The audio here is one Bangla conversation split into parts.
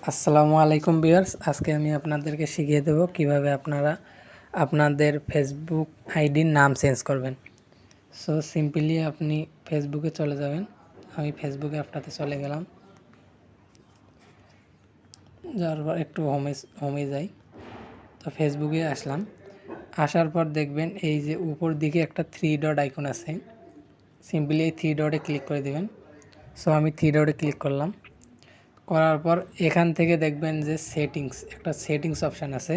আসসালামু আলাইকুম ভিউয়ার্স, আজকে আমি আপনাদেরকে শিখিয়ে দেব কিভাবে আপনারা আপনাদের ফেসবুক আইডির নাম চেঞ্জ করবেন। সো সিম্পলি আপনি ফেসবুকে চলে যাবেন। আমি ফেসবুকে আপনাতে চলে গেলাম, যাওয়ার পর একটু হোমে যাই। তো ফেসবুকে আসলাম, আসার পর দেখবেন এই যে উপর দিকে একটা 3 ডট আইকন আছে, সিম্পলি এই 3 ডটে ক্লিক করে দেবেন। সো আমি 3 ডটে ক্লিক করলাম। করার পর এখান থেকে দেখবেন যে একটা সেটিংস অপশান আছে,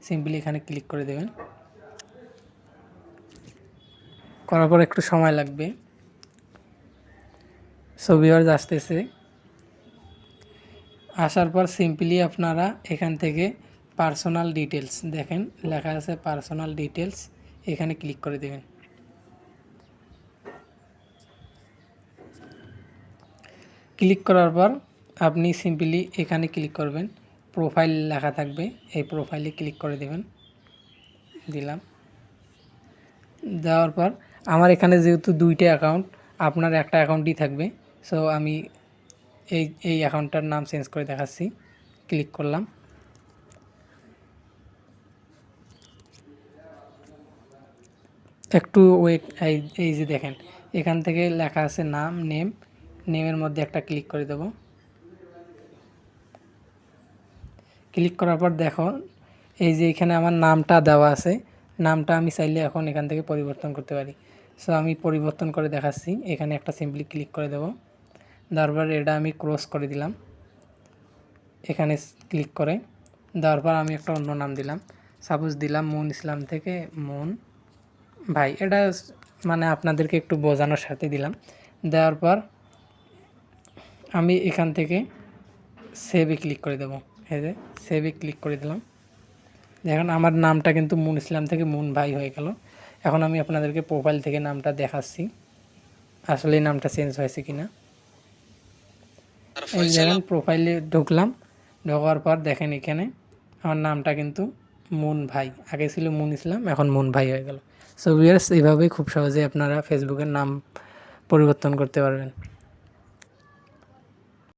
সিম্পলি এখানে ক্লিক করে দেবেন। করার পর একটু সময় লাগবে, সো ভিউয়ার্স আসতেছে। আসার পর সিম্পলি আপনারা এখান থেকে পার্সোনাল ডিটেলস দেখেন লেখা আছে, পার্সোনাল ডিটেলস এখানে ক্লিক করে দেবেন। ক্লিক করার পর আপনি সিম্পলি এখানে ক্লিক করবেন, প্রোফাইল লেখা থাকবে, এই প্রোফাইলে ক্লিক করে দেবেন। দেওয়ার পর আমার এখানে যেহেতু 2টা অ্যাকাউন্ট, আপনার একটা অ্যাকাউন্টই থাকবে। সো আমি এই অ্যাকাউন্টটার নাম চেঞ্জ করে দেখাচ্ছি। ক্লিক করলাম, একটু ওয়েট। এই যে দেখেন এখান থেকে লেখা আছে নেমের মধ্যে একটা ক্লিক করে দেব। ক্লিক করার পর দেখো এই যে এখানে আমার নামটা দেওয়া আছে, নামটা আমি চাইলে এখন এখান থেকে পরিবর্তন করতে পারি। সো আমি পরিবর্তন করে দেখাচ্ছি। এখানে একটা সিম্পলি ক্লিক করে দেব, তারপর এটা আমি ক্রস করে দিলাম। এখানে ক্লিক করে দেওয়ার পর আমি একটা অন্য নাম দিলাম, সাপোজ দিলাম মুন ইসলাম থেকে মুন ভাই। এটা মানে আপনাদেরকে একটু বোঝানোর সাথে দিলাম। দেওয়ার পর আমি এখান থেকে সেভে ক্লিক করে দেবো। এই যে সেভে ক্লিক করে দিলাম। দেখুন আমার নামটা কিন্তু মুন ইসলাম থেকে মুন ভাই হয়ে গেল। এখন আমি আপনাদেরকে প্রোফাইল থেকে নামটা দেখাচ্ছি, আসলে এই নামটা চেঞ্জ হয়েছে কিনা। এই দেখেন প্রোফাইলে ঢুকলাম, ঢোকার পর দেখেন এখানে আমার নামটা কিন্তু মুন ভাই, আগে ছিল মুন ইসলাম, এখন মুন ভাই হয়ে গেল। সো ভিউয়ার্স, এইভাবেই খুব সহজেই আপনারা ফেসবুকের নাম পরিবর্তন করতে পারবেন।